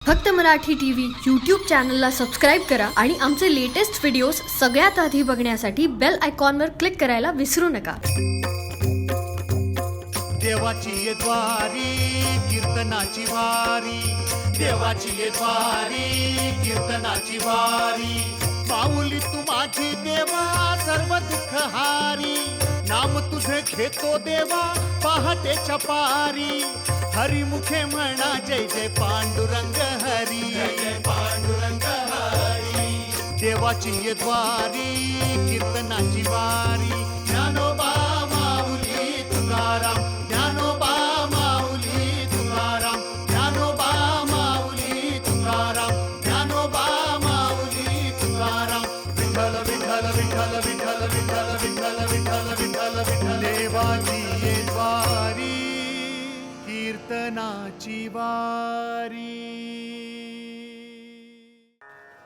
फक्त Marathi TV YouTube चॅनलला subscribe करा आणि आमचे लेटेस्ट व्हिडिओज सगळ्यात आधी बघण्यासाठी बेल आयकॉनवर क्लिक करायला विसरू नका. देवाची ये द्वारी कीर्तनाची वारी, देवाची ये द्वारी कीर्तनाची वारी. माऊली तू माझी देवा सर्व दुःख हारी, नाम तुझे घेतो देवा पहाटेच्या पारी. हरी मुखे म्हणा जय जय पांडुरंग हरी, जय पांडुरंग हरी. देवाची ये द्वारी कीर्तनाची वारी. ज्ञानोबा माऊली तुकाराम, ज्ञानोबा माऊली तुकाराम, ज्ञानोबा माऊली तुकाराम, ज्ञानोबा माऊली तुकाराम. विठ्ठल विठ्ठल विठ्ठल विठ्ठल विठ्ठल विठ्ठल विठ्ठल विठ्ठल विठ्ठल. देवाची ये द्वारी कीर्तनाची वारी.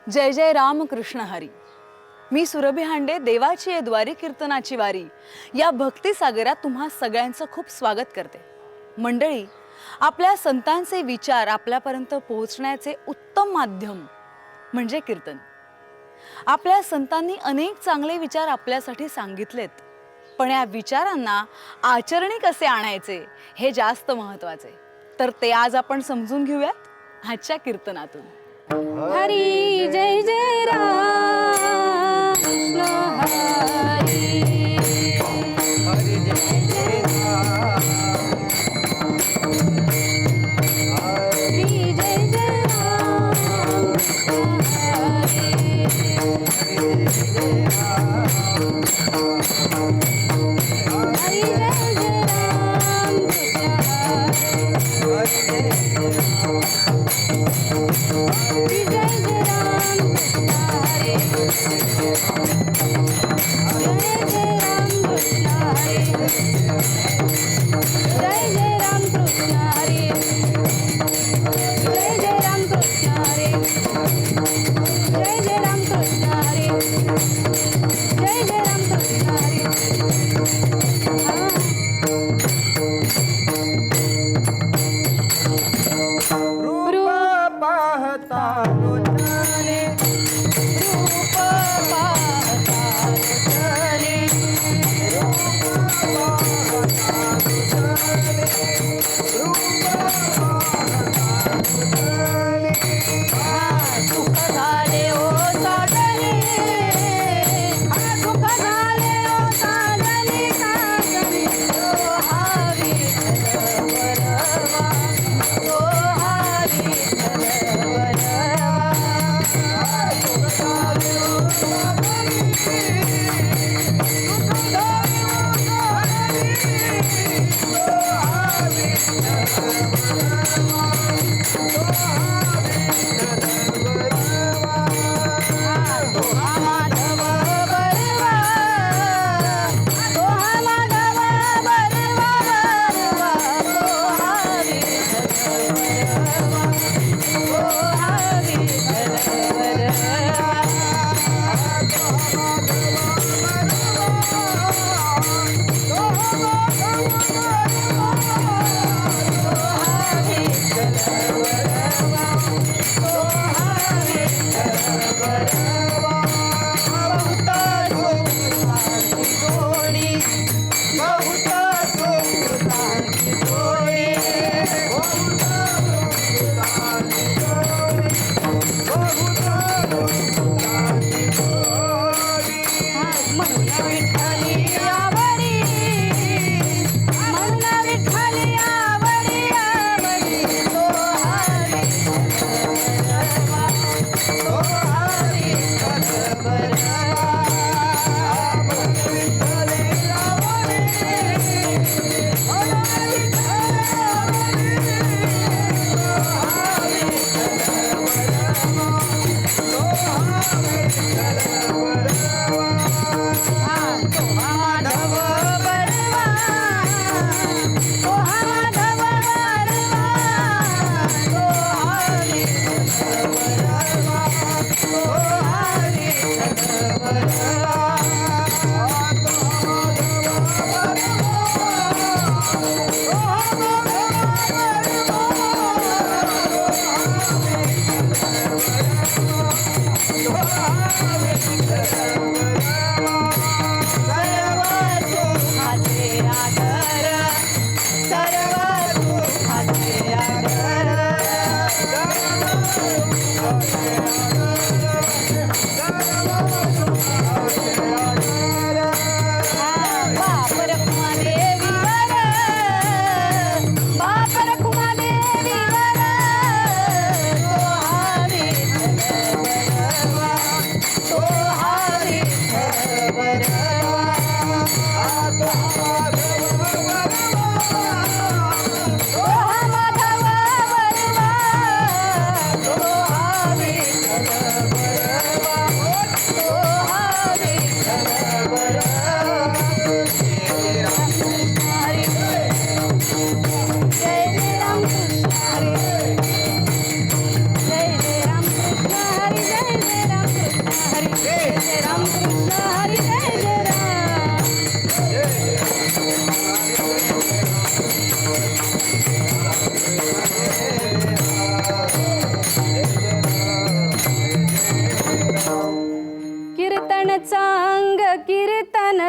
जय जय राम कृष्ण हरी. मी सुरभी हांडे देवाची ये द्वारी कीर्तनाची वारी या भक्ती सागरात तुम्हा सगळ्यांचं खूप स्वागत करते. मंडळी, आपल्या संतांचे विचार आपल्यापर्यंत पोहोचण्याचे उत्तम माध्यम म्हणजे कीर्तन. आपल्या संतांनी अनेक चांगले विचार आपल्यासाठी सांगितलेत, पण या विचारांना आचरणी कसे आणायचे हे जास्त महत्त्वाचे. तर ते आज आपण समजून घेऊयात आजच्या कीर्तनातून. हरी जय जय राम कृष्ण हरी. हरी जय जय राम, हरी जय जय राम कृष्ण हरी. हरी जय जय राम, हरी जय जय राम कृष्ण हरी. हरी जय जय राम, हरी जय जय राम कृष्ण हरी.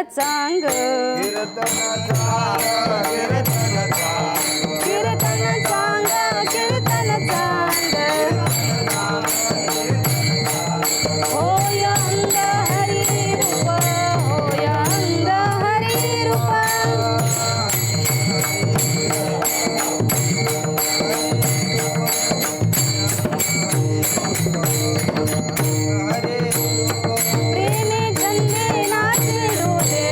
चांग कीर्तन चांग कीर्तन चांग होय अंग हरी रूप होय अंग हरी रूप प्रेमे झंडे नाचे डोले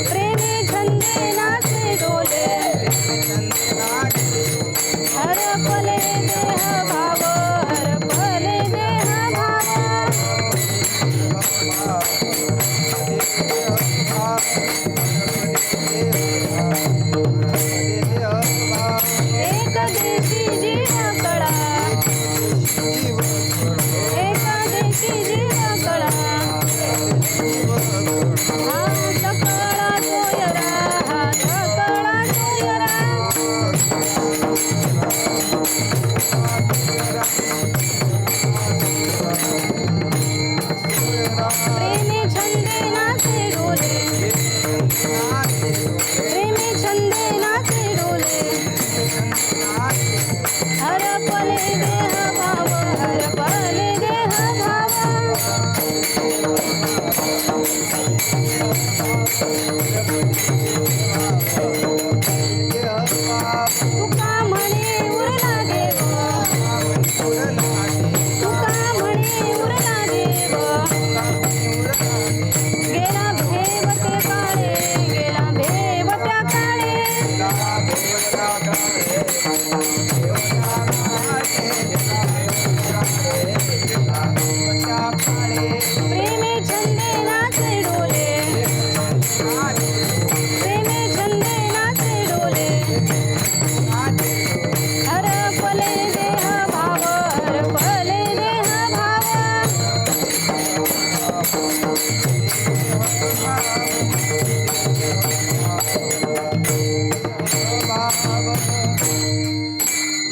प्रेमे झंडे नाचे डोले हर पले देह भाव हर पले देह भाव एक देशी जीव कळा एक देशी जीव कळा हात कळा तोयरा हात कळा तोयरा प्रेमी छंदे नाचे डोले प्रेमी छंदे नाचे डोले हर पले देह भाव हर पले देह भाव तुका म्हणे उरला देव तुका म्हणे उरला देव गेला भेव ते काळे गेला भेव त्या काळे प्रेमी छंदे नाचे डोले प्रेमी छंदे नाचे डोले हर पले देह भाव हर पले देह भाव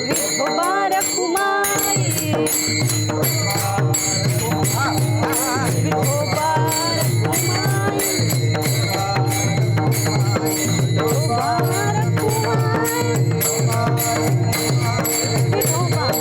विठोबार कुमारी विठोबार कुमारी विठोबार कुमारी विठोबार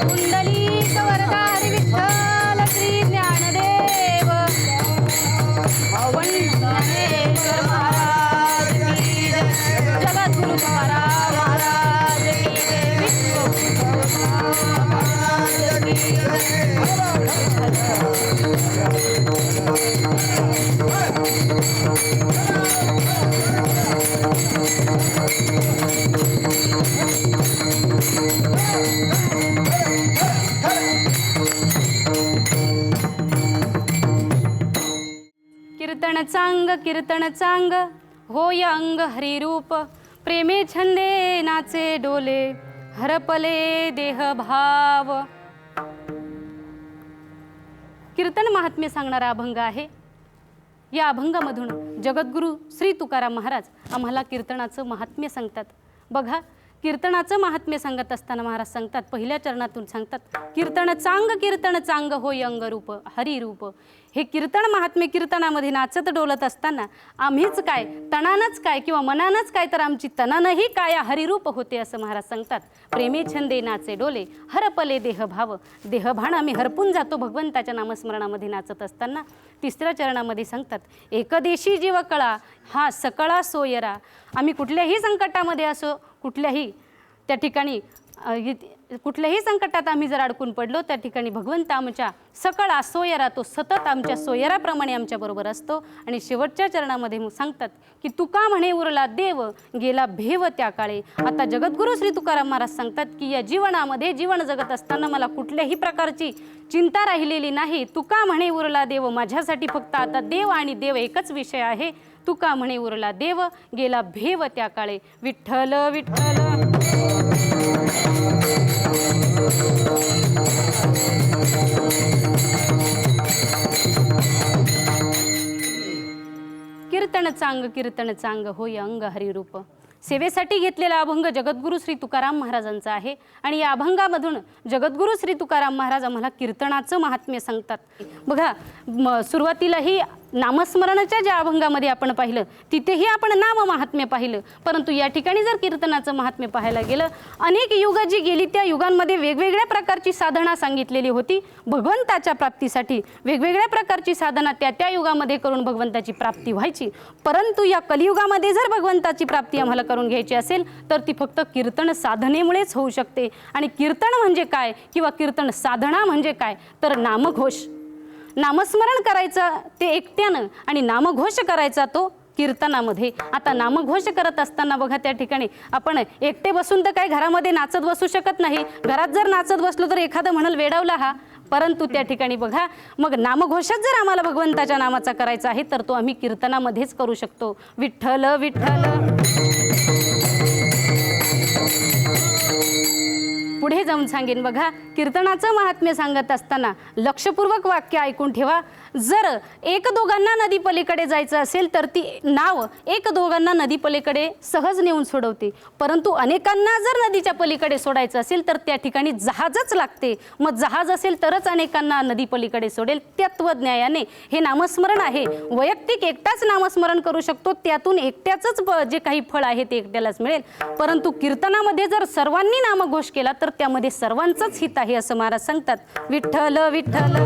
कुंडली कवरदारी विठ्ठल श्री ज्ञानदेव ज्ञानेश्वर महाराज की जय जगद्गुरु तुकाराम महाराज की जय विठ्ठल महाराज की कीर्तन चांग होय अंग हरिरूप प्रेमे छंदे नाचे डोले हरपले देह भाव. कीर्तन महात्म्य सांगणारा अभंग आहे. या अभंगामधून जगद्गुरू श्री तुकाराम महाराज आम्हाला कीर्तनाचं महात्म्य सांगतात. बघा, कीर्तनाचं महात्म्य सांगत असताना महाराज सांगतात, पहिल्या चरणातून सांगतात, कीर्तन चांग होय अंगरूप हरिरूप. हे कीर्तन महात्म्य, कीर्तनामध्ये नाचत डोलत असताना आम्हीच काय, तणानच काय किंवा मनानच काय, तर आमची तनानही काय हरिरूप होते असं महाराज सांगतात. प्रेमे छंदे नाचे डोले हरपले देहभाव. देहभान आम्ही हरपून जातो भगवंताच्या नामस्मरणामध्ये नाचत असताना. तिसऱ्या चरणामध्ये सांगतात, एकदेशी जीव कळा हा सकळा सोयरा. आम्ही कुठल्याही संकटामध्ये असो, कुठल्याही त्या ठिकाणी कुठल्याही संकटात आम्ही जर अडकून पडलो, त्या ठिकाणी भगवंत आमच्या सकळा सोयरा, तो सतत आमच्या सोयराप्रमाणे आमच्याबरोबर असतो. आणि शेवटच्या चरणामध्ये सांगतात की तुका म्हणे उरला देव गेला भेव त्या काळे. आता जगद्गुरू श्री तुकाराम महाराज सांगतात की या जीवनामध्ये जीवन जगत असताना मला कुठल्याही प्रकारची चिंता राहिलेली नाही. तुका म्हणे उरला देव, माझ्यासाठी फक्त आता देव आणि देव एकच विषय आहे. तुका म्हणे उरला देव गेला भेव त्या काळे. विठ्ठल विठ्ठल. कीर्तन चांग होय अंग हरिरूप. सेवेसाठी घेतलेला अभंग जगद्गुरू श्री तुकाराम महाराजांचा आहे. आणि या अभंगामधून जगद्गुरू श्री तुकाराम महाराज आम्हाला कीर्तनाचं महात्म्य सांगतात. बघा, सुरुवातीलाही नामस्मरणाच्या ज्या अभंगामध्ये आपण पाहिलं तिथेही आपण नाम महात्म्य पाहिलं, परंतु या ठिकाणी जर कीर्तनाचं महात्म्य पाहायला गेलं, अनेक युग जी गेली त्या युगांमध्ये वेगवेगळ्या प्रकारची साधना सांगितलेली होती भगवंताच्या प्राप्तीसाठी. वेगवेगळ्या प्रकारची साधना त्या त्या युगामध्ये करून भगवंताची प्राप्ती व्हायची. परंतु या कलियुगामध्ये जर भगवंताची प्राप्ती आम्हाला करून घ्यायची असेल तर ती फक्त कीर्तन साधनेमुळेच होऊ शकते. आणि कीर्तन म्हणजे काय किंवा कीर्तन साधना म्हणजे काय, तर नामघोष. नामस्मरण करायचं ते एकट्यानं आणि नामघोष करायचा तो कीर्तनामध्ये. आता नामघोष करत असताना बघा, त्या ठिकाणी आपण एकटे बसून तर काय घरामध्ये नाचत बसू शकत नाही. घरात जर नाचत बसलो तर एखादं म्हणाल वेडावला हा. परंतु त्या ठिकाणी बघा, मग नामघोषच जर आम्हाला भगवंताच्या नामाचा करायचा आहे तर तो आम्ही कीर्तनामध्येच करू शकतो. विठ्ठल विठ्ठल. पुढे जाऊन सांगेन बघा, कीर्तनाचं महात्म्य सांगत असताना लक्षपूर्वक वाक्य ऐकून ठेवा. जर एक दोघांना नदी पलीकडे जायचं असेल तर ती नाव एक दोघांना नदी पलीकडे सहज नेऊन सोडवते, परंतु अनेकांना जर नदीच्या पलीकडे सोडायचं असेल तर त्या ठिकाणी जहाजच लागते. मग जहाज असेल तरच अनेकांना नदी पलीकडे सोडेल. तत्वज्ञायाने हे नामस्मरण आहे. वैयक्तिक एकटाच नामस्मरण करू शकतो, त्यातून एकट्याचंच जे काही फळ आहे ते एकट्यालाच मिळेल. परंतु कीर्तनामध्ये जर सर्वांनी नामघोष केला तर त्यामध्ये सर्वांचंच हित आहे असं महाराज सांगतात. विठ्ठल विठ्ठल.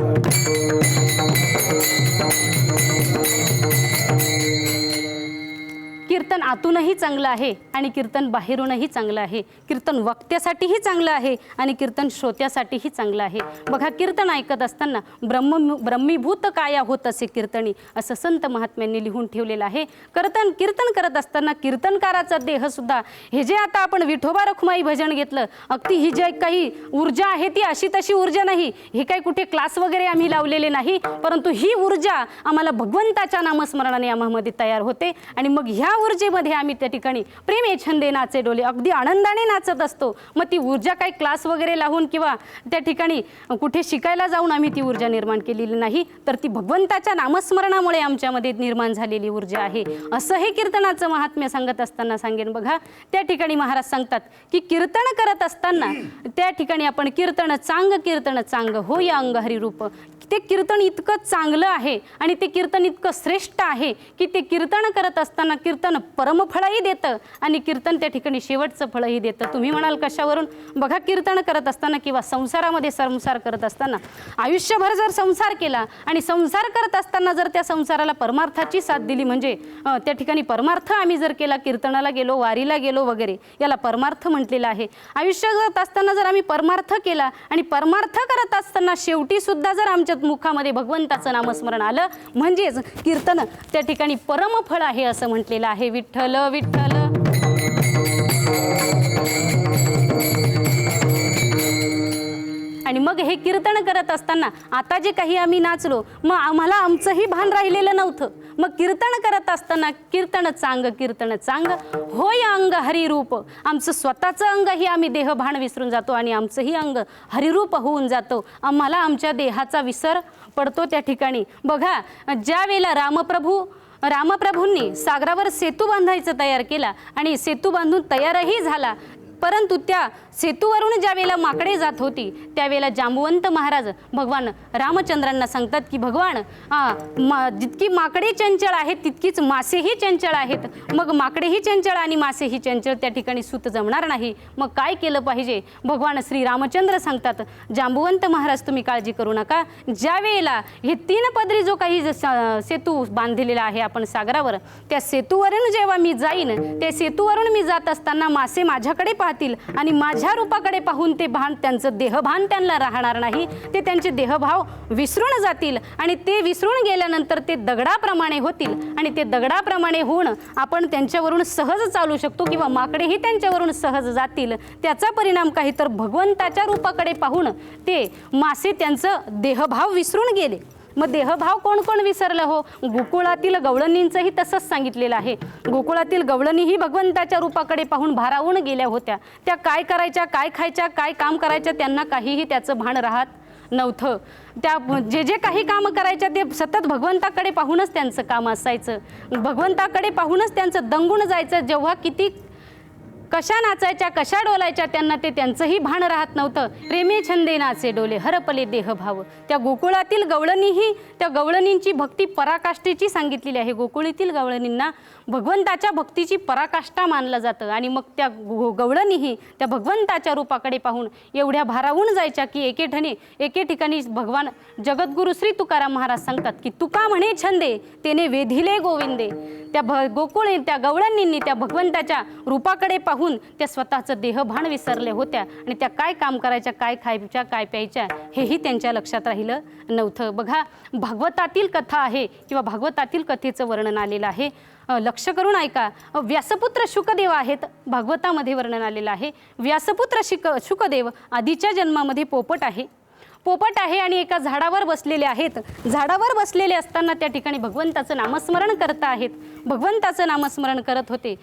कीर्तन आतूनही चांगलं आहे आणि कीर्तन बाहेरूनही चांगलं आहे. कीर्तन वक्त्यासाठीही चांगलं आहे आणि कीर्तन श्रोत्यासाठीही चांगलं आहे. बघा, कीर्तन ऐकत असताना ब्रह्मीभूत काया होत असे कीर्तनी, असं संत महात्म्यांनी लिहून ठेवलेलं आहे. कीर्तन करत असताना कीर्तनकाराचा देह सुद्धा, हे जे आता आपण विठोबा रखुमाई भजन घेतलं, अगदी ही जे काही ऊर्जा आहे ती अशी तशी ऊर्जा नाही. हे काही कुठे क्लास वगैरे आम्ही लावलेले नाही, परंतु ही ऊर्जा आम्हाला भगवंताच्या नामस्मरणाने आम्हामध्ये तयार होते. आणि मग ह्या ऊर्जेमध्ये आम्ही त्या ठिकाणी प्रेमे छंदे नाचे डोले अगदी आनंदाने नाचत असतो. मग ती ऊर्जा काही क्लास वगैरे लावून किंवा त्या ठिकाणी कुठे शिकायला जाऊन आम्ही ती ऊर्जा निर्माण केलेली नाही, तर ती भगवंताच्या नामस्मरणामुळे आमच्यामध्ये निर्माण झालेली ऊर्जा आहे. असं हे कीर्तनाचं महात्म्य सांगत असताना सांगेन बघा, त्या ठिकाणी महाराज सांगतात की कीर्तन करत असताना त्या ठिकाणी आपण कीर्तन चांग होय अंग हरिरूप. ते कीर्तन इतकं चांगलं आहे आणि ते कीर्तन इतकं श्रेष्ठ आहे की ते कीर्तन करत असताना कीर्तन परमफळही देतं आणि कीर्तन त्या ठिकाणी शेवटचं फळही देतं. तुम्ही म्हणाल कशावरून? बघा, कीर्तन करत असताना किंवा संसारामध्ये संसार करत असताना आयुष्यभर जर संसार केला आणि संसार करत असताना जर त्या संसाराला परमार्थाची साथ दिली, म्हणजे त्या ठिकाणी परमार्थ आम्ही जर केला, कीर्तनाला गेलो, वारीला गेलो वगैरे, याला परमार्थ म्हटलेलं आहे. आयुष्य जगत असताना जर आम्ही परमार्थ केला आणि परमार्थ करत असताना शेवटी सुद्धा जर आमच्या मुखामध्ये भगवंताचं नामस्मरण आलं, म्हणजेच कीर्तन त्या ठिकाणी परमफळ आहे असं म्हटलेलं आहे. विठ्ठल विठ्ठल. आणि मग हे कीर्तन करत असताना आता जे काही आम्ही नाचलो, मग आम्हाला आमचंही भान राहिलेलं नव्हतं. मग कीर्तन करत असताना कीर्तन चांग होय अंग हरिरूप. आमचं स्वतःचं अंगही आम्ही देहभान विसरून जातो आणि आमचंही अंग हरिरूप होऊन जातो. आम्हाला आमच्या देहाचा विसर पडतो त्या ठिकाणी. बघा, ज्या वेळेला रामप्रभूंनी सागरावर सेतू बांधायचा तयार केला आणि सेतू बांधून तयारही झाला, परंतु त्या सेतूवरून ज्या वेळेला माकडे जात होती त्यावेळेला जांबुवंत महाराज भगवान रामचंद्रांना सांगतात की भगवान जितकी माकडे चंचल आहेत तितकीच मासेही चंचल आहेत. मग माकडेही चंचल आणि मासेही चंचल, त्या ठिकाणी सूत जमणार नाही. मग काय केलं पाहिजे? भगवान श्री रामचंद्र सांगतात जांबुवंत महाराज तुम्ही काळजी करू नका. ज्या वेळेला हे 3 पदरी जो काही सेतू बांधलेला आहे आपण सागरावर, त्या सेतूवरून जेव्हा मी जाईन त्या सेतूवरून मी जात असताना मासे माझ्याकडे पाहतील आणि माझ्या रूपाकडे पाहून ते भान, त्यांचं देहभान त्यांना राहणार नाही. ते त्यांचे देहभाव विसरून जातील आणि ते विसरून गेल्यानंतर ते दगडाप्रमाणे होतील आणि ते दगडाप्रमाणे होऊन आपण त्यांच्यावरून सहज चालू शकतो किंवा माकडेही त्यांच्यावरून सहज जातील. त्याचा परिणाम काही तर भगवंताच्या रूपाकडे पाहून ते मासे त्यांचं देहभाव विसरून गेले. मग देहभाव कोण कोण विसरलं हो? गोकुळातील गवळणींचंही तसंच सांगितलेलं आहे. गोकुळातील गवळणीही भगवंताच्या रूपाकडे पाहून भारावून गेल्या होत्या. त्या काय करायच्या, काय खायच्या, काय काम करायच्या, त्यांना काहीही त्याचं भान राहत नव्हतं. त्या जे जे काही काम करायच्या ते सतत भगवंताकडे पाहूनच त्यांचं काम असायचं. भगवंताकडे पाहूनच त्यांचं दंगून जायचं. जेव्हा किती कशा नाचायच्या, कशा डोलायच्या, त्यांना ते त्यांचंही भान राहत नव्हतं. प्रेमे छंदे नाचे डोले हरपले देहभाव. त्या गोकुळातील गवळणीही, त्या गवळणींची भक्ती पराकाष्ठेची सांगितलेली आहे. गोकुळीतील गवळणींना भगवंताच्या भक्तीची पराकाष्ठा मानलं जातं आणि मग त्या गवळणीही त्या भगवंताच्या रूपाकडे पाहून एवढ्या भारावून जायच्या की एके ठिकाणी भगवान जगद्गुरु श्री तुकाराम महाराज सांगतात की तुका म्हणे छंदे तेने वेधिले गोविंदे. त्या गवळणींनी त्या भगवंताच्या रूपाकडे पाहून त्या स्वतःचं देहभान विसरले होत्या आणि त्या काय काम करायच्या, काय खायच्या, काय प्यायच्या हेही त्यांच्या लक्षात राहिलं नव्हतं. बघा, भागवतातील कथा आहे किंवा भागवतातील कथेचं वर्णन आलेलं आहे. लक्ष करून ऐका. व्यासपुत्र शुकदेव आहेत, भागवतामध्ये वर्णन आलेलं आहे. व्यासपुत्र शुकदेव आधीच्या जन्मामध्ये पोपट आहे आणि एका झाडावर बसलेले आहेत. झाडावर बसलेले असताना त्या ठिकाणी भगवंताचं नामस्मरण करत आहेत. भगवंताचं नामस्मरण करत होते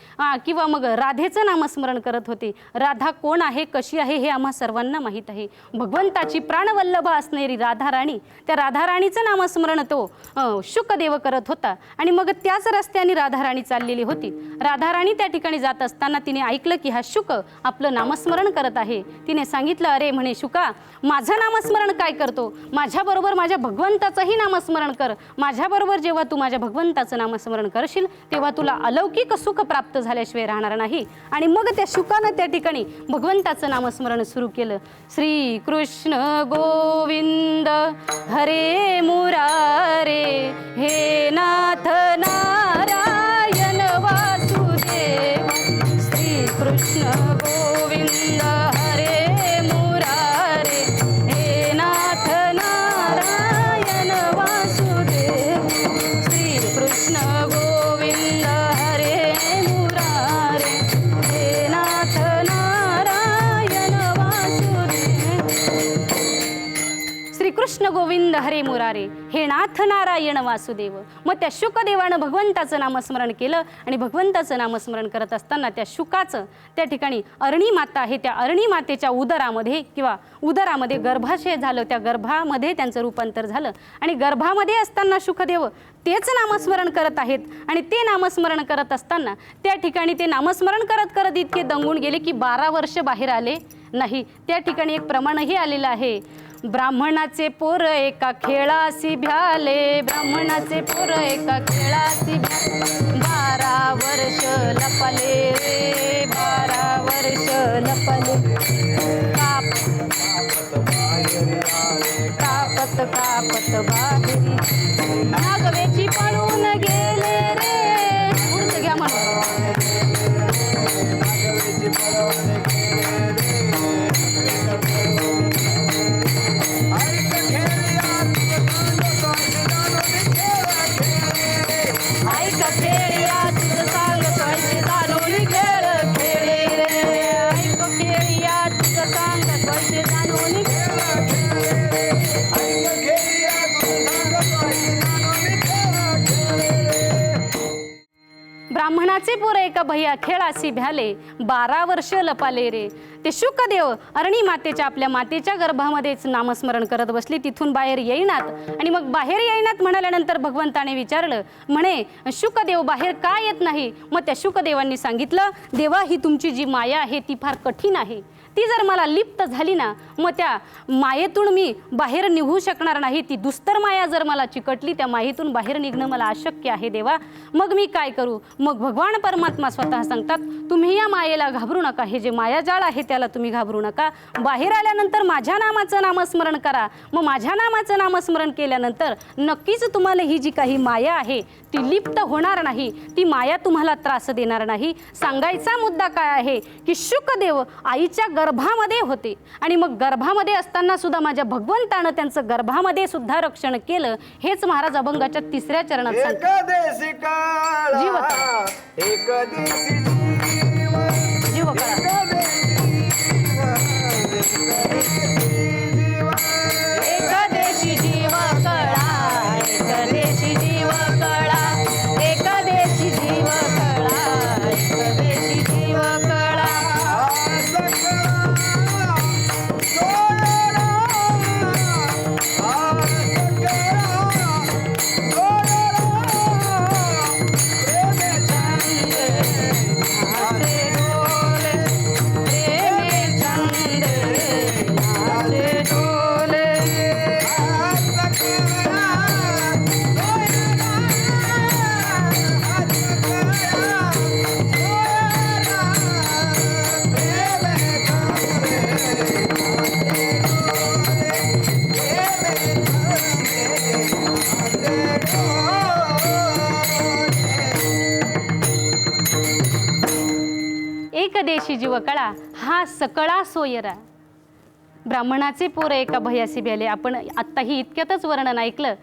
किंवा मग राधेचं नामस्मरण करत होते. राधा कोण आहे, कशी आहे हे आम्हा सर्वांना माहीत आहे. भगवंताची प्राणवल्लभ असणारी राधाराणी, त्या राधाराणीचं नामस्मरण तो शुकदेव करत होता आणि मग त्याच रस्त्याने राधाराणी चाललेली होती. राधाराणी त्या ठिकाणी जात असताना तिने ऐकलं की हा शुक आपलं नामस्मरण करत आहे. तिने सांगितलं, अरे म्हणे शुका, माझं नामस्मरण काय करतो, माझ्याबरोबर माझ्या भगवंताचंही नामस्मरण कर. माझ्याबरोबर जेव्हा तू माझ्या भगवंताचं नामस्मरण करशील तेव्हा तुला अलौकिक सुख प्राप्त झाल्याशिवाय राहणार नाही. आणि मग त्या शुकानं त्या ठिकाणी भगवंताचं नामस्मरण सुरू केलं. श्री कृष्ण गोविंद हरे मुरारे, हे नाथ नारायण वासुदेव. श्री कृष्ण गोविंद हरे मुरारे, हे नाथ नारायण वासुदेव. श्री कृष्ण गोविंद हरे मुरारे, हे नाथ नारायण वासुदेव. श्रीकृष्ण गोविंद हरे मुरारे, हे नाथ नारायण वासुदेव. मग त्या शुकदेवानं भगवंताचं नामस्मरण केलं आणि भगवंताचं नामस्मरण करत असताना त्या शुकाचं त्या ठिकाणी अरणी माता आहे, त्या अरणी मातेच्या उदरामध्ये गर्भाशय झालं. त्या गर्भामध्ये त्यांचं रूपांतर झालं आणि गर्भामध्ये असताना शुकदेव तेच नामस्मरण करत आहेत आणि ते नामस्मरण करत असताना त्या ठिकाणी ते नामस्मरण करत करत इतके दंगून गेले की 12 वर्ष बाहेर आले नाही. त्या ठिकाणी एक प्रमाणही आलेलं आहे, ब्राह्मणाचे पोर एका खेळासी भ्याले, ब्राह्मणाचे पोर एका खेळासी भ्याले. 12 वर्ष लपले रे, 12 वर्ष लपले. कापत बाहेरी नागवेची पळून गेले रे. पुढचं घ्या म्हणून. ऐक खेळिया तुझं सांग पैसे जाणून खेळ खेळे रे. ऐक खेळिया तुझं सांग पैसे जाणून खेळ खेळे. ब्राह्मणाचे पोर एका भैया खेळासी भ्याले 12 वर्ष लपाले रे. ते शुकदेव अरणी मातेच्या आपल्या मातेच्या गर्भामध्येच नामस्मरण करत बसली. तिथून बाहेर येईनात आणि मग बाहेर येईनात म्हणाल्यानंतर भगवंताने विचारलं, म्हणे शुकदेव बाहेर का येत नाही? मग त्या शुकदेवांनी सांगितलं, देवा ही तुमची जी माया आहे ती फार कठीण आहे. ती जर मला लिप्त झाली ना, मग त्या मायेतून मी बाहेर निघू शकणार नाही. ती दुस्तर माया जर मला चिकटली, त्या मायेतून बाहेर निघणं मला अशक्य आहे देवा. मग मी काय करू? मग भगवान परमात्मा स्वतः सांगतात, तुम्ही या मायेला घाबरू नका. हे जे मायाजाळ आहे त्याला तुम्ही घाबरू नका. बाहेर आल्यानंतर माझ्या नामाचं नामस्मरण करा. मग माझ्या नामाचं नामस्मरण केल्यानंतर नक्कीच तुम्हाला ही जी काही माया आहे ती लिप्त होणार नाही. ती माया तुम्हाला त्रास देणार नाही. सांगायचा मुद्दा काय आहे की शुकदेव आईच्या गर्भामध्ये होते आणि मग गर्भामध्ये असताना सुद्धा माझ्या भगवंतानं त्यांचं गर्भामध्ये सुद्धा रक्षण केलं. हेच महाराज अभंगाच्या 3ऱ्या चरणात सांगतात. एकादेशी काळा जीवकाळा. एकादेशी जीवकाळा. एकादेशी जीव कळा, एकादेशी जीव कळा, एकादेशी जीव कळा, एकादेशी जीव कळा. एकदेशी जीवकळा हा सकळा सोयरा. ब्राह्मणाचे पोर एका भयासी भ्याले. आपण आत्ताही इतक्यातच वर्णन ऐकलं.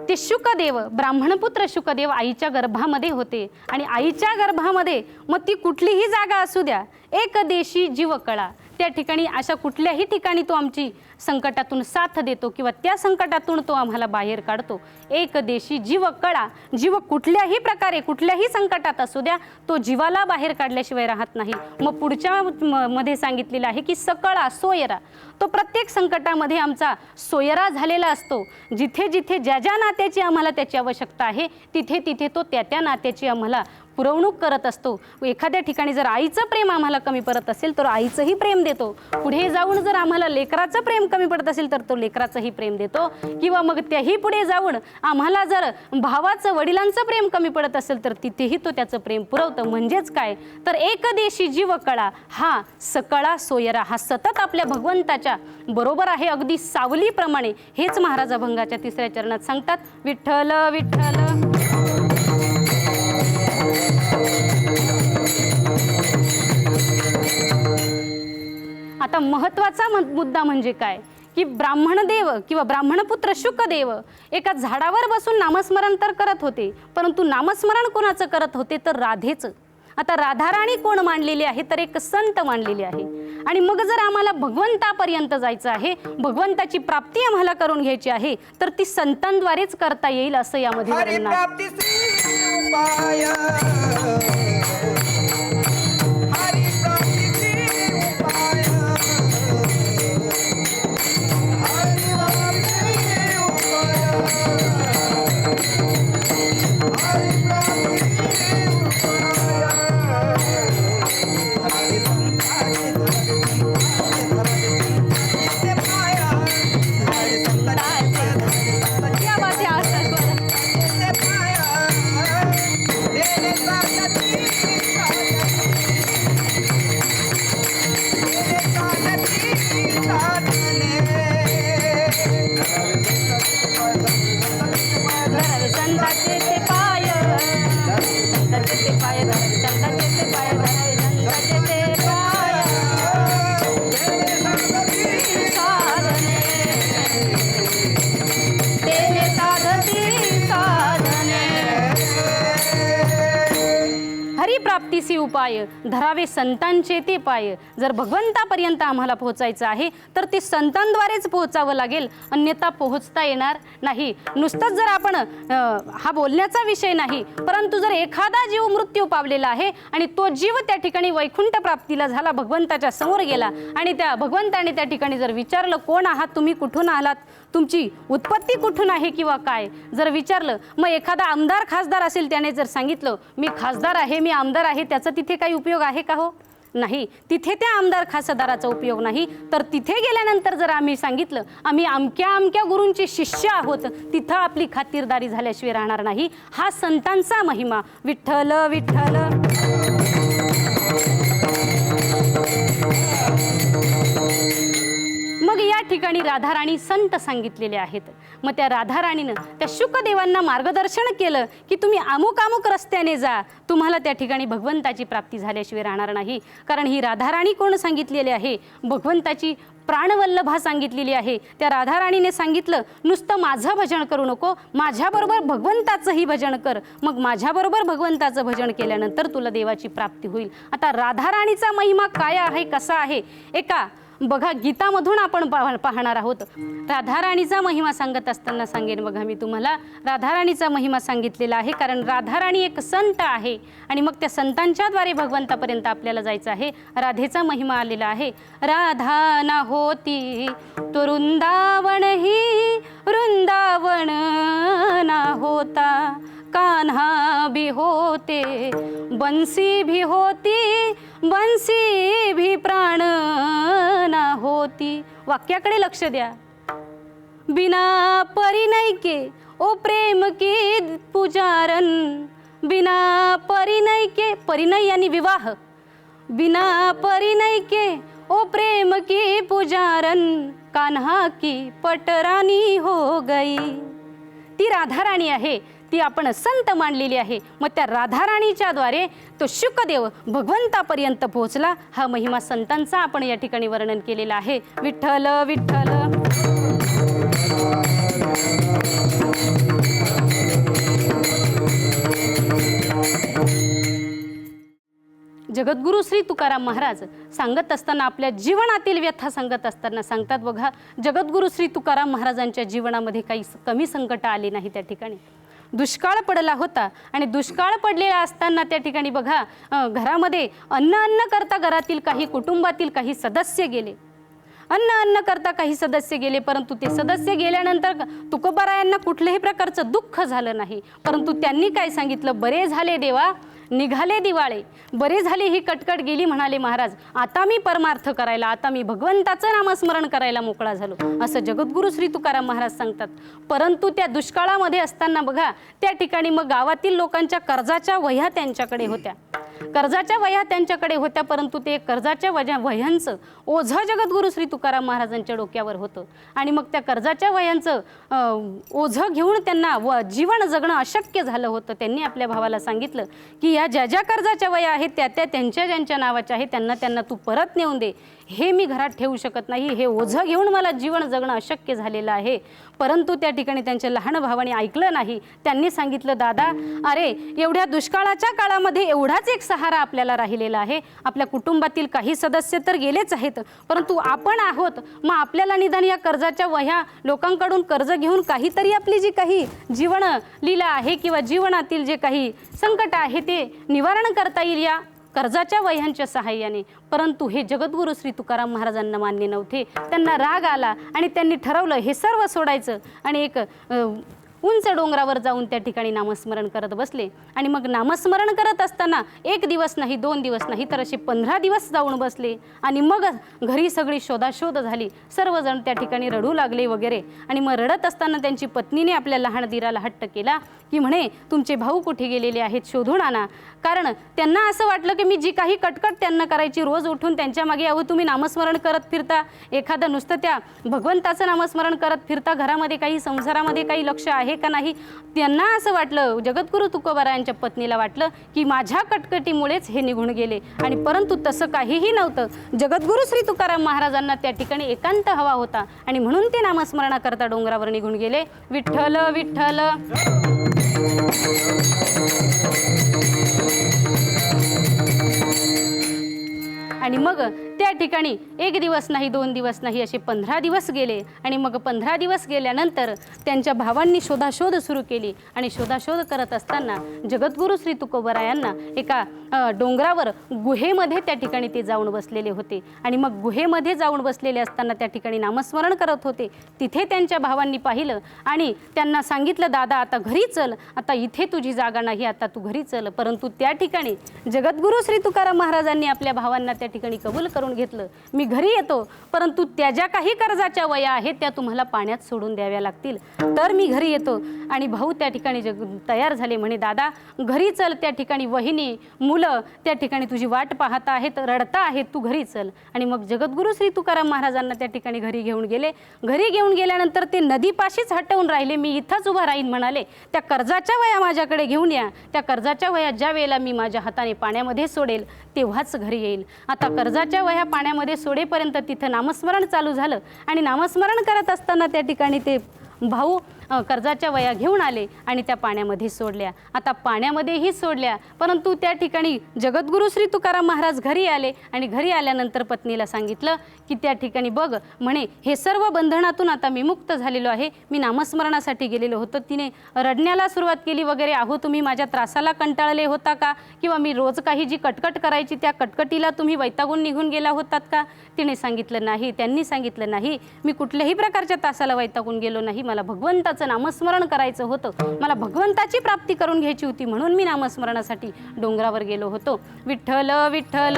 ते शुकदेव, ब्राह्मणपुत्र शुकदेव आईच्या गर्भामध्ये होते आणि आईच्या गर्भामध्ये मग ती कुठलीही जागा असू द्या, एकदेशी जीवकळा, त्या ठिकाणी अशा कुठल्याही ठिकाणी तो आमची संकटातून साथ देतो किंवा त्या संकटातून तो आम्हाला बाहेर काढतो. एकदेशी जीवकळा. जीव कुठल्याही प्रकारे कुठल्याही संकटात असू द्या, तो जीवाला बाहेर काढल्याशिवाय राहत नाही. मग पुढच्या मध्ये सांगितलेलं आहे की सकळा सोयरा. तो प्रत्येक संकटामध्ये आमचा सोयरा झालेला असतो. जिथे जिथे ज्या ज्या नात्याची आम्हाला त्याची आवश्यकता आहे, तिथे तिथे तो त्या त्या नात्याची आम्हाला पुरवणूक करत असतो. एखाद्या ठिकाणी जर आईचं प्रेम आम्हाला कमी पडत असेल तर आईचंही प्रेम देतो. पुढे जाऊन जर आम्हाला लेकराचं प्रेम कमी पडत असेल तर तो लेकराचंही प्रेम देतो. किंवा मग त्याही पुढे जाऊन आम्हाला जर भावाचं वडिलांचं प्रेम कमी पडत असेल तर तिथेही तो त्याचं प्रेम पुरवतं. म्हणजेच काय तर एकदेशी जीवकळा हा सकळा सोयरा. हा सतत आपल्या भगवंताच्या बरोबर आहे, अगदी सावलीप्रमाणे. हेच महाराज अभंगाच्या 3ऱ्या चरणात सांगतात. विठ्ठल विठ्ठल. आता महत्वाचा मुद्दा म्हणजे काय की ब्राह्मणदेव किंवा ब्राह्मणपुत्र शुकदेव एका झाडावर बसून नामस्मरण तर करत होते, परंतु नामस्मरण कोणाचं करत होते तर राधेचं. आता राधाराणी कोण मांडलेली आहे तर एक संत मांडलेली आहे. आणि मग जर आम्हाला भगवंतापर्यंत जायचं आहे, भगवंताची प्राप्ती आम्हाला करून घ्यायची आहे, तर ती संतांद्वारेच करता येईल असं यामध्ये वर्णन आहे. Yeah. पाठीसी उपाय धरावे संतांचे ते पाय. जर भगवंतापर्यंत आम्हाला पोहोचायचं आहे तर ते संतांद्वारेच पोहोचावं लागेल, अन्यथा पोहोचता येणार नाही. नुसतंच जर आपण हा बोलण्याचा विषय नाही, परंतु जर एखादा जीव मृत्यू पावलेला आहे आणि तो जीव त्या ठिकाणी वैकुंठ प्राप्तीला झाला, भगवंताच्या समोर गेला आणि त्या भगवंताने त्या ठिकाणी जर विचारलं कोण आहात तुम्ही, कुठून आलात, तुमची उत्पत्ती कुठून आहे किंवा काय जर विचारलं, मग एखादा आमदार खासदार असेल त्याने जर सांगितलं मी खासदार आहे, मी आमदार आहे, त्याचा तिथे काही उपयोग आहे का हो? नाही. तिथे त्या आमदार खासदाराचा उपयोग नाही. तर तिथे गेल्यानंतर जर आम्ही सांगितलं आम्ही अमक्या अमक्या गुरूंचे शिष्य आहोत, तिथं आपली खातिरदारी झाल्याशिवाय राहणार नाही. हा संतांचा महिमा. विठ्ठल विठ्ठल. मग या ठिकाणी राधाराणी संत सांगितलेले आहेत. मग त्या राधाराणीनं त्या शुकदेवांना मार्गदर्शन केलं की तुम्ही अमुक अमुक रस्त्याने जा, तुम्हाला त्या ठिकाणी भगवंताची प्राप्ती झाल्याशिवाय राहणार नाही. कारण ही राधाराणी कोण सांगितलेली आहे? भगवंताची प्राणवल्लभा सांगितलेली आहे. त्या राधाराणीने सांगितलं नुसतं माझं भजन करू नको, माझ्याबरोबर भगवंताचंही भजन कर. मग माझ्याबरोबर भगवंताचं भजन केल्यानंतर तुला देवाची प्राप्ती होईल. आता राधाराणीचा महिमा काय आहे, कसा आहे? एका बघा गीतामधून आपण पाहणार आहोत. राधाराणीचा महिमा सांगत असताना सांगेन बघा मी तुम्हाला, राधाराणीचा महिमा सांगितलेला आहे. कारण राधाराणी एक संत आहे आणि मग त्या संतांच्याद्वारे भगवंतापर्यंत आपल्याला जायचं आहे. राधेचा महिमा आलेला आहे. राधा ना होती तो वृंदावन ही वृंदावन ना होता, कान्हा भी होते बंसी भी होती, बंसी भी प्राण ना होती. वाक्याकडे लक्ष द्या. बिना परिणय के ओ प्रेम की पुजारन, बिना परिणय के, परिणय यानी विवाह, बिना परिणय के ओ प्रेम की पुजारन, कान्हा की पटरानी हो गई. ती राधाराणी आहे, ती आपण संत मानलेली आहे. मग त्या राधाराणीच्या द्वारे तो शुकदेव भगवंतापर्यंत पोहोचला. हा महिमा संतांचा आपण या ठिकाणी वर्णन केलेला आहे. विठ्ठल विठ्ठल. जगद्गुरु श्री तुकाराम महाराज सांगत असताना, आपल्या जीवनातील व्यथा सांगत असताना सांगतात बघा, जगद्गुरु श्री तुकाराम महाराजांच्या जीवनामध्ये काही कमी संकट आली नाही. त्या ठिकाणी दुष्काळ पडला होता आणि दुष्काळ पडलेला असताना त्या ठिकाणी बघा घरामध्ये अन्न करता घरातील काही कुटुंबातील काही सदस्य गेले. अन्न करता काही सदस्य गेले, परंतु ते सदस्य गेल्यानंतर तुकोबारायांना कुठल्याही प्रकारचं दुःख झालं नाही. परंतु त्यांनी काय सांगितलं, बरे झाले देवा निघाले दिवाळे, बरे झाले ही कटकट गेली म्हणाले महाराज. आता मी परमार्थ करायला, आता मी भगवंताचं नामस्मरण करायला मोकळा झालो, असं जगद्गुरु श्री तुकाराम महाराज सांगतात. परंतु त्या दुष्काळामध्ये असताना बघा त्या ठिकाणी मग गावातील लोकांच्या कर्जाच्या वह्या त्यांच्याकडे होत्या. कर्जाच्या वह्या त्यांच्याकडे होत्या, परंतु ते कर्जाच्या वह्यांचं ओझं जगद्गुरु श्री तुकाराम महाराजांच्या डोक्यावर होतं. आणि मग त्या कर्जाच्या वह्यांचं ओझं घेऊन त्यांना जीवन जगणं अशक्य झालं होतं. त्यांनी आपल्या भावाला सांगितलं की या ज्या ज्या कर्जाच्या वह्या आहेत त्या त्यांच्या ज्यांच्या नावाच्या आहेत त्यांना तू परत नेऊन दे. हे मी घरात ठेवू शकत नाही, हे ओझं घेऊन मला जीवन जगणं अशक्य झालेलं आहे. परंतु त्या ठिकाणी त्यांच्या लहान भावाने ऐकलं नाही. त्यांनी सांगितलं, दादा अरे एवढ्या दुष्काळाच्या काळामध्ये एवढाच एक सहारा आपल्याला राहिलेला आहे. आपल्या कुटुंबातील काही सदस्य तर गेलेच आहेत, परंतु आपण आहोत. मग आपल्याला निदान या कर्जाच्या वह्या लोकांकडून कर्ज घेऊन काहीतरी आपली जी काही जीवन लीला आहे किंवा जीवनातील जे काही संकट आहे ते निवारण करता येईल या कर्जाच्या वह्यांच्या सहाय्याने. परंतु हे जगद्गुरु श्री तुकाराम महाराजांना मान्य नव्हते. त्यांना राग आला आणि त्यांनी ठरवलं हे सर्व सोडायचं आणि एक उंच डोंगरावर जाऊन त्या ठिकाणी नामस्मरण करत बसले. आणि मग नामस्मरण करत असताना 1 दिवस नाही 2 दिवस नाही तर असे 15 दिवस जाऊन बसले. आणि मग घरी सगळी शोधाशोध झाली, सर्वजण त्या ठिकाणी रडू लागले वगैरे. आणि मग रडत असताना त्यांची पत्नीने आपल्या लहान दिराला हट्ट केला की म्हणे तुमचे भाऊ कुठे गेलेले आहेत, शोधून आणा. कारण त्यांना असं वाटलं की मी जी काही कटकट त्यांना करायची, रोज उठून त्यांच्या मागे अहो तुम्ही नामस्मरण करत फिरता, एखादं नुसतं त्या भगवंताचं नामस्मरण करत फिरता, घरामध्ये काही संसारामध्ये काही लक्ष आहे का नाही. त्यांना असं वाटलं, जगद्गुरु तुकोबारायांच्या पत्नीला वाटलं की माझ्या कटकटीमुळेच हे निघून गेले. आणि परंतु तसं काहीही नव्हतं. जगद्गुरु श्री तुकाराम महाराजांना त्या ठिकाणी एकांत हवा होता आणि म्हणून ते नामस्मरणाकरता डोंगरावर निघून गेले. विठ्ठल विठ्ठल. आणि मग त्या ठिकाणी 1 दिवस नाही 2 दिवस नाही असे 15 दिवस गेले. आणि मग 15 दिवस गेल्यानंतर त्यांच्या भावांनी शोधाशोध सुरू केली. आणि शोधाशोध करत असताना जगद्गुरू श्री तुकोबरायांना एका डोंगरावर गुहेमध्ये त्या ठिकाणी ते जाऊन बसलेले होते. आणि मग गुहेमध्ये जाऊन बसलेले असताना त्या ठिकाणी नामस्मरण करत होते. तिथे त्यांच्या भावांनी पाहिलं आणि त्यांना सांगितलं, दादा आता घरी चल, आता इथे तुझी जागा नाही, आता तू घरी चल. परंतु त्या ठिकाणी जगद्गुरू श्री तुकाराम महाराजांनी आपल्या भावांना त्या ठिकाणी कबूल करून घेतलं. मी घरी येतो, परंतु त्या ज्या काही कर्जाच्या वया आहेत त्या तुम्हाला पाण्यात सोडून द्याव्या लागतील, तर मी घरी येतो. आणि भाऊ त्या ठिकाणी तयार झाले. म्हणे दादा घरी चल, त्या ठिकाणी वहिनी मुलं त्या ठिकाणी तुझी वाट पाहत आहेत, रडता आहेत, तू घरी चल. आणि मग जगद्गुरू श्री तुकाराम महाराजांना त्या ठिकाणी घरी घेऊन गेले. घरी घेऊन गेल्यानंतर ते नदीपाशीच हटवून राहिले. मी इथंच उभा राहीन म्हणाले. त्या कर्जाच्या वया माझ्याकडे घेऊन या, त्या कर्जाच्या वया ज्या वेळेला मी माझ्या हाताने पाण्यामध्ये सोडेल तेव्हाच घरी येईल. आता कर्जाच्या वया पाण्यामध्ये सोडेपर्यंत तिथं नामस्मरण चालू झालं. आणि नामस्मरण करत असताना त्या ठिकाणी ते भाऊ कर्जाच्या वया घेऊन आले आणि त्या पाण्यामध्ये सोडल्या. आता पाण्यामध्येही सोडल्या, परंतु त्या ठिकाणी जगद्गुरू श्री तुकाराम महाराज घरी आले. आणि घरी आल्यानंतर पत्नीला सांगितलं की त्या ठिकाणी बघ म्हणे, हे सर्व बंधनातून आता मी मुक्त झालेलो आहे. मी नामस्मरणासाठी गेलेलो होतो. तिने रडण्याला सुरुवात केली वगैरे. अहो तुम्ही माझ्या त्रासाला कंटाळले होता का, किंवा मी रोज काही जी कटकट करायची त्या कटकटीला तुम्ही वैतागून निघून गेला होतात का. तिने सांगितलं नाही. त्यांनी सांगितलं नाही, मी कुठल्याही प्रकारच्या त्रासाला वैतागून गेलो नाही. मला भगवंताचं नामस्मरण करायचं होतं, मला भगवंताची प्राप्ती करून घ्यायची होती, म्हणून मी नामस्मरणासाठी डोंगरावर गेलो होतो. विठ्ठल विठ्ठल.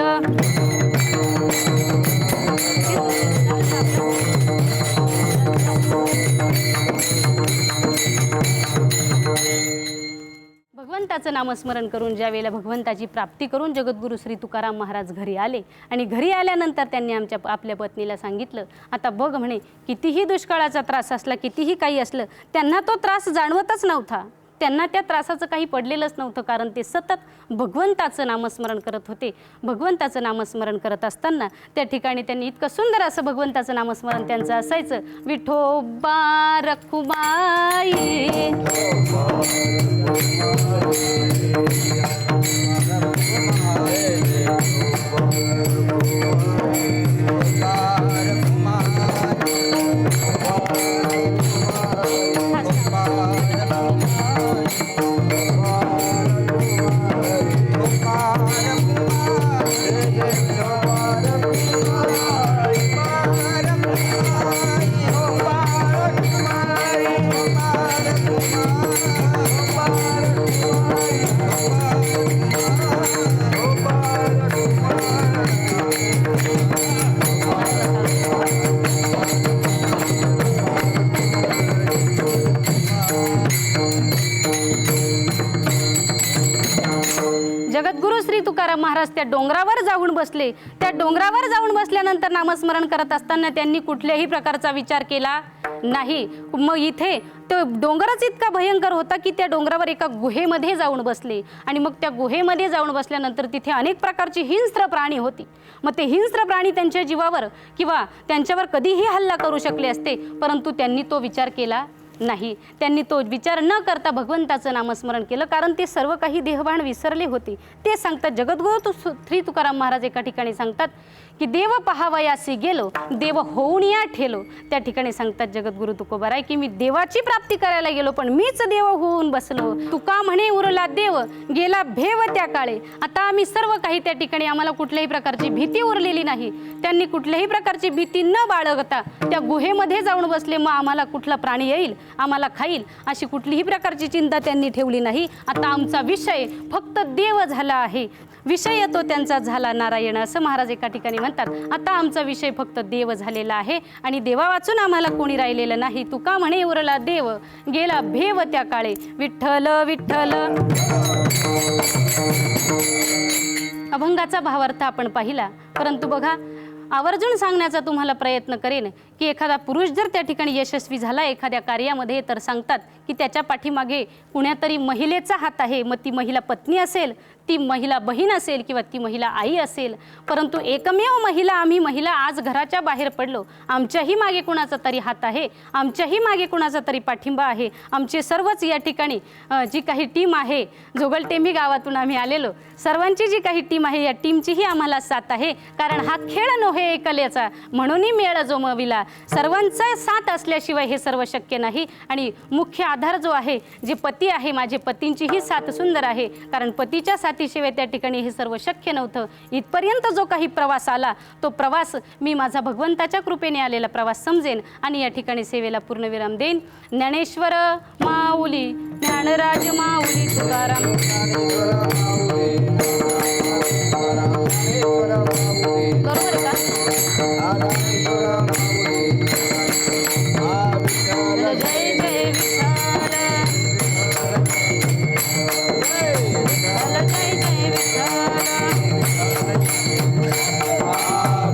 भगवंताचं नामस्मरण करून ज्या वेळेला भगवंताची प्राप्ती करून जगद्गुरू श्री तुकाराम महाराज घरी आले. आणि घरी आल्यानंतर त्यांनी आपल्या पत्नीला सांगितलं, आता बघ म्हणे, कितीही दुष्काळाचा त्रास असला, कितीही काही असलं, त्यांना तो त्रास जाणवतच नव्हता. त्यांना त्या त्रासाचं काही पडलेलंच नव्हतं, कारण ते सतत भगवंताचं नामस्मरण करत होते. भगवंताचं नामस्मरण करत असताना त्या ठिकाणी त्यांनी इतकं सुंदर असं भगवंताचं नामस्मरण त्यांचं असायचं. विठोबा रखुमाई जगद्गुरू श्री तुकाराम महाराज त्या डोंगरावर जाऊन बसले. त्या डोंगरावर जाऊन बसल्यानंतर नामस्मरण करत असताना त्यांनी कुठल्याही प्रकारचा विचार केला नाही. मग इथे तो डोंगरच इतका भयंकर होता की त्या डोंगरावर एका गुहेमध्ये जाऊन बसले. आणि मग त्या गुहेमध्ये जाऊन बसल्यानंतर तिथे अनेक प्रकारची हिंस्र प्राणी होती. मग ते हिंस्र प्राणी त्यांच्या जीवावर किंवा त्यांच्यावर कधीही हल्ला करू शकले असते, परंतु त्यांनी तो विचार केला नाही. त्यांनी तो विचार न करता भगवंताचं नामस्मरण केलं, कारण ते सर्व काही देहभान विसरले होते. ते सांगतात जगद्गुरू श्री तुकाराम महाराज एका ठिकाणी सांगतात की देव पहावयासी गेलो, देव होऊन या ठेलो. त्या ठिकाणी सांगतात जगद्गुरू तुकोबाराय की मी देवाची प्राप्ती करायला गेलो, पण मीच देव होऊन बसलो. तुका म्हणे उरला देव, गेला भेव त्या काळे. आता आम्ही सर्व काही त्या ठिकाणी आम्हाला कुठल्याही प्रकारची भीती उरलेली नाही. त्यांनी कुठल्याही प्रकारची भीती न बाळगता त्या गुहेमध्ये जाऊन बसले. मग आम्हाला कुठला प्राणी येईल, आम्हाला खाईल, अशी कुठलीही प्रकारची चिंता त्यांनी ठेवली नाही. आता आमचा विषय फक्त देव झाला आहे. विषय तो त्यांचा झाला नारायण, असं महाराज एका ठिकाणी म्हणतात. आता आमचा विषय फक्त देव झालेला आहे आणि देवा वाचून आम्हाला कोणी राहिलेलं नाही. तुका म्हणे उरला देव, गेला भेव त्या काळे. विठ्ठल विठ्ठल. अभंगाचा भावार्थ आपण पाहिला, परंतु बघा आवर्जून सांगण्याचा तुम्हाला प्रयत्न करेन की एखादा पुरुष जर त्या ठिकाणी यशस्वी झाला एखाद्या कार्यामध्ये, तर सांगतात की त्याच्या पाठीमागे कुण्यातरी महिलेचा हात आहे. मग ती महिला पत्नी असेल, ती महिला बहीण असेल किंवा ती महिला आई असेल, परंतु एकमेव महिला आम्ही महिला आज घराच्या बाहेर पडलो, आमच्याही मागे कुणाचा तरी हात आहे, आमच्याही मागे कुणाचा तरी पाठिंबा आहे. आमचे सर्वच या ठिकाणी जी काही टीम आहे, जोगलटेंभी गावातून आम्ही आलेलो सर्वांची जी काही टीम आहे, या टीमचीही आम्हाला साथ आहे. कारण हा खेळ नव्हे एकल्याचा, म्हणूनही मेळ जमविला. सर्वांचा साथ असल्याशिवाय हे सर्व शक्य नाही. आणि मुख्य आधार जो आहे, जे पती आहे, माझे पतींचीही साथ सुंदर आहे. कारण पतीच्या साथीशिवाय त्या ठिकाणी हे सर्व शक्य नव्हतं. इथपर्यंत जो काही प्रवास आला, तो प्रवास मी माझा भगवंताच्या कृपेने आलेला प्रवास समजेन आणि या ठिकाणी सेवेला पूर्णविराम देईन. ज्ञानेश्वर माऊली, ज्ञानराज माऊली तुकाराम. बरोबर आहे का? जय जय विठ्ठल, जय जय विठ्ठल.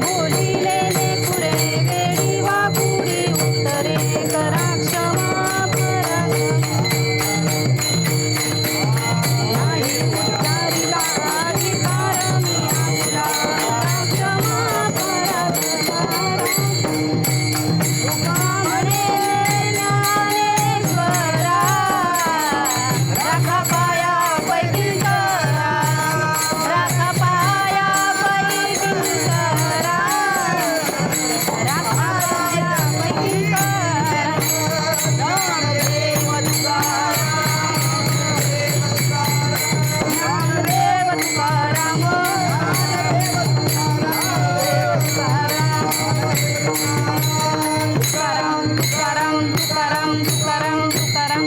बोलिले लेकुरे वेडी वाकुडी उत्तरे करा क्षमा करा. नाही उच्चारिला अधिकार मी आईला, क्षमा करा. तुका म्हणे ज्ञानेश्वरा, राखा पाया पैकी करा, राखा पाया पैकी करा, राखा पाया पैकी करा. ज्ञानदेव तुकाराम, तुकाराम, तुकाराम, तुकाराम, तुकाराम.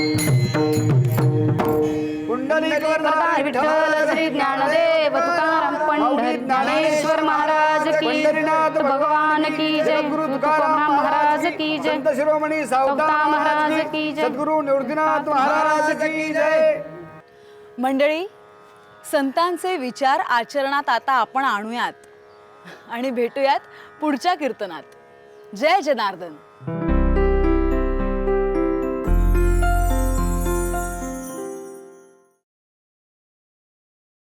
पुंडलिकवरदाय विठ्ठल श्री ज्ञानदेव तुकाराम पंडित ज्ञानेश्वर महाराज की, पंढरीनाथ भगवान की जय, सद्गुरु तुकाराम महाराज की जय, संत शिरोमणी सावता महाराज की जय, सद्गुरु निवृत्तीनाथ महाराज की जय. मंडळी, संतांचे विचार आचरणात आता आपण आणूयात आणि भेटूयात पुढच्या कीर्तनात. जय जनार्दन.